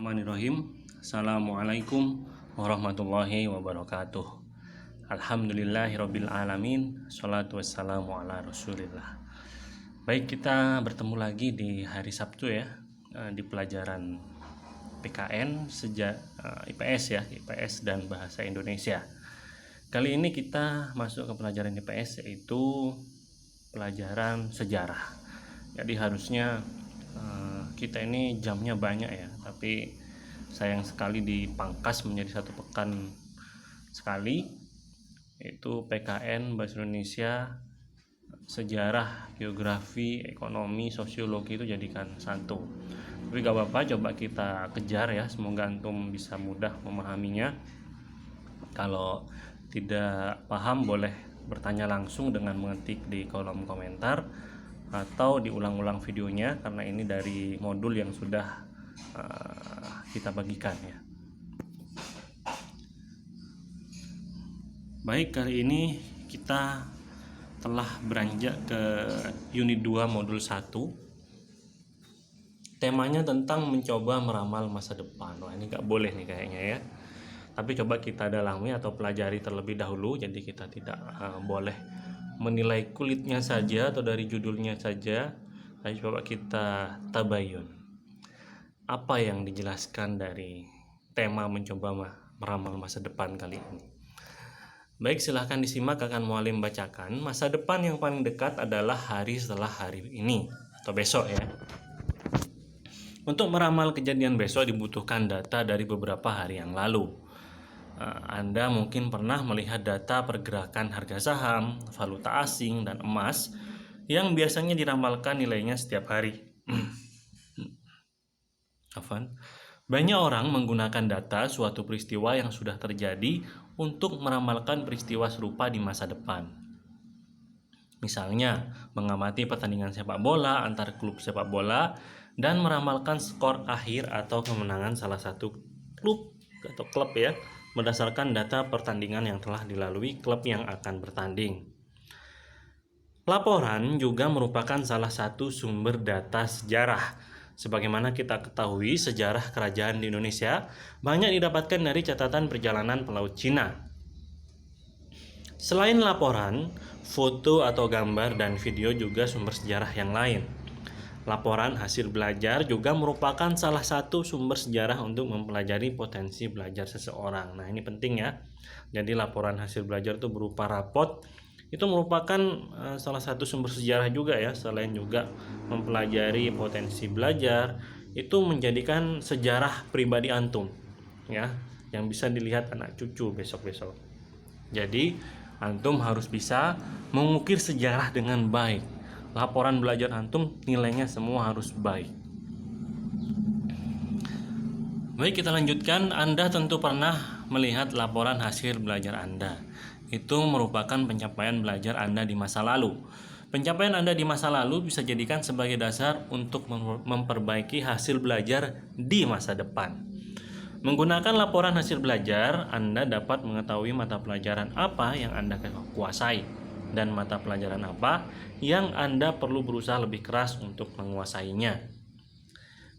Bismillahirrahmanirrahim. Assalamualaikum warahmatullahi wabarakatuh. Alhamdulillahirabbil alamin. Shalatu wassalamu ala Rasulillah. Baik, kita bertemu lagi di hari Sabtu ya, di pelajaran PKN IPS ya, IPS dan Bahasa Indonesia. Kali ini kita masuk ke pelajaran IPS, yaitu pelajaran sejarah. Jadi harusnya kita ini jamnya banyak ya, tapi sayang sekali dipangkas menjadi satu pekan sekali, yaitu PKN Bahasa Indonesia, sejarah, geografi, ekonomi, sosiologi itu jadikan satu. Tapi gak apa-apa, coba kita kejar ya, semoga antum bisa mudah memahaminya. Kalau tidak paham boleh bertanya langsung dengan mengetik di kolom komentar atau diulang-ulang videonya, karena ini dari modul yang sudah kita bagikan ya. Baik, kali ini kita telah beranjak ke unit 2 modul 1. Temanya tentang mencoba meramal masa depan. Wah, ini gak boleh nih kayaknya ya. Tapi coba kita dalami atau pelajari terlebih dahulu. Jadi kita tidak boleh menilai kulitnya saja atau dari judulnya saja. Tapi coba kita tabayun. Apa yang dijelaskan dari tema mencoba meramal masa depan kali ini? Baik, silahkan disimak, akan mualim bacakan. Masa depan yang paling dekat adalah hari setelah hari ini atau besok ya. Untuk meramal kejadian besok dibutuhkan data dari beberapa hari yang lalu. Anda mungkin pernah melihat data pergerakan harga saham, valuta asing, dan emas yang biasanya diramalkan nilainya setiap hari. Banyak orang menggunakan data suatu peristiwa yang sudah terjadi untuk meramalkan peristiwa serupa di masa depan. Misalnya, mengamati pertandingan sepak bola antar klub sepak bola dan meramalkan skor akhir atau kemenangan salah satu klub atau klub ya, berdasarkan data pertandingan yang telah dilalui klub yang akan bertanding. Laporan juga merupakan salah satu sumber data sejarah. Sebagaimana kita ketahui, sejarah kerajaan di Indonesia banyak didapatkan dari catatan perjalanan pelaut Cina. Selain laporan, foto atau gambar dan video juga sumber sejarah yang lain. Laporan hasil belajar juga merupakan salah satu sumber sejarah untuk mempelajari potensi belajar seseorang. Nah, ini penting ya. Jadi laporan hasil belajar itu berupa rapot. Itu merupakan salah satu sumber sejarah juga ya. Selain juga mempelajari potensi belajar, itu menjadikan sejarah pribadi antum ya, yang bisa dilihat anak cucu besok-besok. Jadi antum harus bisa mengukir sejarah dengan baik. Laporan belajar antum nilainya semua harus baik. Baik, kita lanjutkan. Anda tentu pernah melihat laporan hasil belajar Anda. Itu merupakan pencapaian belajar Anda di masa lalu. Pencapaian Anda di masa lalu bisa jadikan sebagai dasar untuk memperbaiki hasil belajar di masa depan. Menggunakan laporan hasil belajar, Anda dapat mengetahui mata pelajaran apa yang Anda kuasai dan mata pelajaran apa yang Anda perlu berusaha lebih keras untuk menguasainya.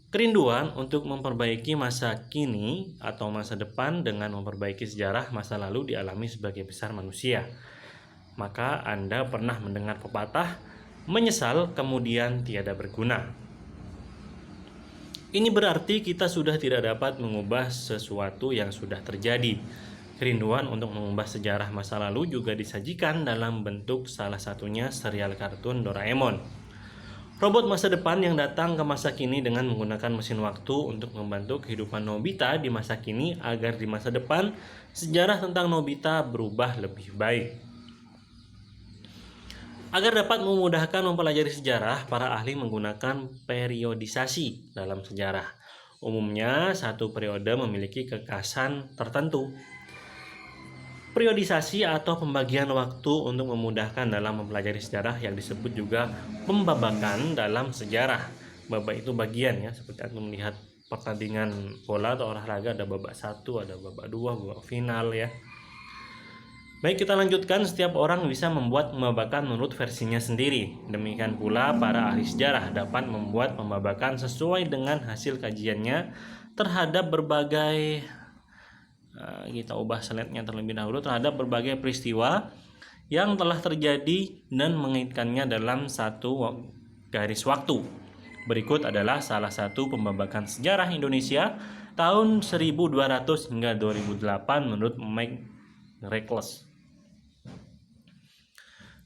Kerinduan untuk memperbaiki masa kini atau masa depan dengan memperbaiki sejarah masa lalu dialami sebagai besar manusia. Maka Anda pernah mendengar pepatah, menyesal kemudian tiada berguna. Ini berarti kita sudah tidak dapat mengubah sesuatu yang sudah terjadi. Kerinduan untuk mengubah sejarah masa lalu juga disajikan dalam bentuk salah satunya serial kartun Doraemon. Robot masa depan yang datang ke masa kini dengan menggunakan mesin waktu untuk membantu kehidupan Nobita di masa kini agar di masa depan sejarah tentang Nobita berubah lebih baik. Agar dapat memudahkan mempelajari sejarah, para ahli menggunakan periodisasi dalam sejarah. Umumnya, satu periode memiliki kekasan tertentu. Periodisasi atau pembagian waktu untuk memudahkan dalam mempelajari sejarah yang disebut juga pembabakan dalam sejarah. Babak itu bagian ya, seperti Anda melihat pertandingan bola atau olahraga, ada babak 1, ada babak 2, babak final ya. Baik, kita lanjutkan. Setiap orang bisa membuat pembabakan menurut versinya sendiri. Demikian pula para ahli sejarah dapat membuat pembabakan sesuai dengan hasil kajiannya terhadap berbagai kita ubah slide-nya terlebih dahulu, terhadap berbagai peristiwa yang telah terjadi dan mengaitkannya dalam satu garis waktu. Berikut adalah salah satu pembabakan sejarah Indonesia tahun 1200 hingga 2008 menurut Mike Reckless.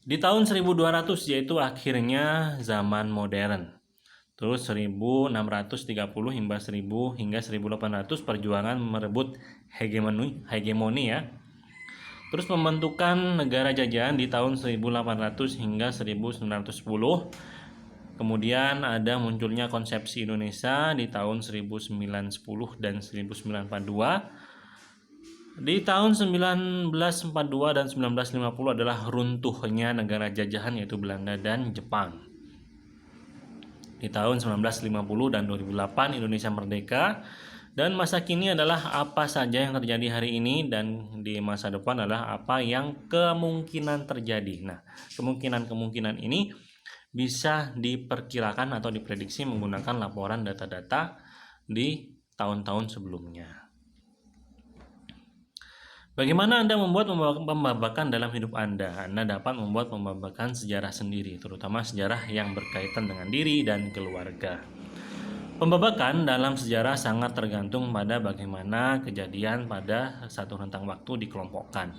Di tahun 1200 yaitu akhirnya zaman modern. Terus 1630 hingga 1800 perjuangan merebut hegemoni ya. Terus pembentukan negara jajahan di tahun 1800 hingga 1910. Kemudian ada munculnya konsepsi Indonesia di tahun 1910 dan 1942. Di tahun 1942 dan 1950 adalah runtuhnya negara jajahan yaitu Belanda dan Jepang. Di tahun 1950 dan 2008 Indonesia merdeka, dan masa kini adalah apa saja yang terjadi hari ini, dan di masa depan adalah apa yang kemungkinan terjadi. Nah, kemungkinan ini bisa diperkirakan atau diprediksi menggunakan laporan data-data di tahun-tahun sebelumnya. Bagaimana Anda membuat pembabakan dalam hidup Anda? Anda dapat membuat pembabakan sejarah sendiri, terutama sejarah yang berkaitan dengan diri dan keluarga. Pembabakan dalam sejarah sangat tergantung pada bagaimana kejadian pada satu rentang waktu dikelompokkan.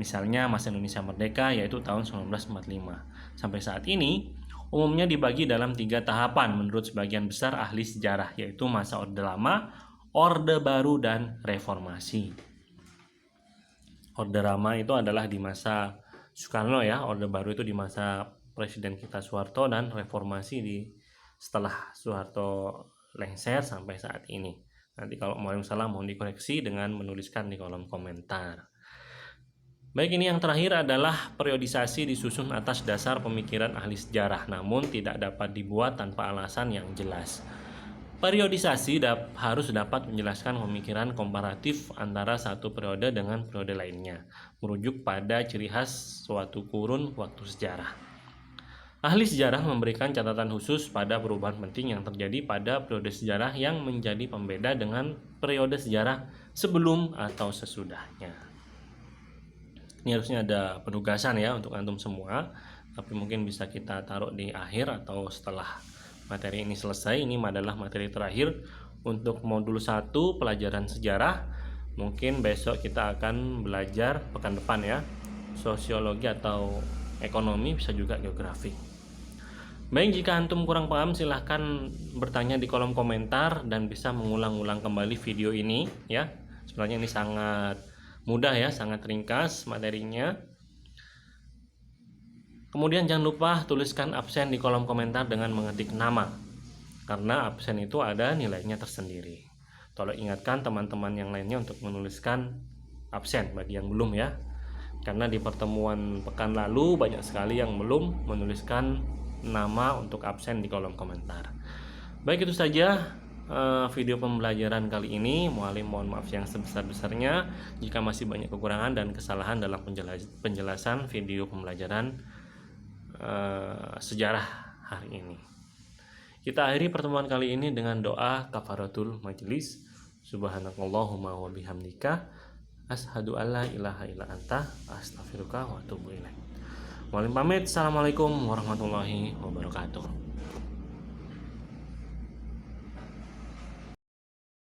Misalnya masa Indonesia merdeka yaitu tahun 1945. Sampai saat ini, umumnya dibagi dalam 3 tahapan menurut sebagian besar ahli sejarah, yaitu masa Orde Lama, Orde Baru, dan Reformasi. Orde Lama itu adalah di masa Soekarno ya, Orde Baru itu di masa Presiden kita Soeharto, dan Reformasi di setelah Soeharto lengser sampai saat ini. Nanti kalau mau salah mohon dikoreksi dengan menuliskan di kolom komentar. Baik, ini yang terakhir adalah periodisasi disusun atas dasar pemikiran ahli sejarah, namun tidak dapat dibuat tanpa alasan yang jelas. Periodisasi harus dapat menjelaskan pemikiran komparatif antara satu periode dengan periode lainnya, merujuk pada ciri khas suatu kurun waktu sejarah. Ahli sejarah memberikan catatan khusus pada perubahan penting yang terjadi pada periode sejarah yang menjadi pembeda dengan periode sejarah sebelum atau sesudahnya. Ini harusnya ada penugasan ya untuk antum semua, tapi mungkin bisa kita taruh di akhir atau setelah materi ini selesai. Ini adalah materi terakhir untuk modul 1 pelajaran sejarah. Mungkin besok kita akan belajar pekan depan ya, sosiologi atau ekonomi, bisa juga geografi. Baik, jika antum kurang paham silahkan bertanya di kolom komentar dan bisa mengulang-ulang kembali video ini ya. Sebenarnya ini sangat mudah ya, sangat ringkas materinya. Kemudian jangan lupa tuliskan absen di kolom komentar dengan mengetik nama, karena absen itu ada nilainya tersendiri. Tolong ingatkan teman-teman yang lainnya untuk menuliskan absen bagi yang belum ya, karena di pertemuan pekan lalu banyak sekali yang belum menuliskan nama untuk absen di kolom komentar. Baik, itu saja video pembelajaran kali ini. Mohon maaf yang sebesar-besarnya jika masih banyak kekurangan dan kesalahan dalam penjelasan video pembelajaran sejarah hari ini. Kita akhiri pertemuan kali ini dengan doa kafaratul majelis. Subhanakallahumma wa bihamdika asyhadu alla ilaha illa anta astaghfiruka wa atubu ilaik. Mohon pamit. Assalamualaikum warahmatullahi wabarakatuh.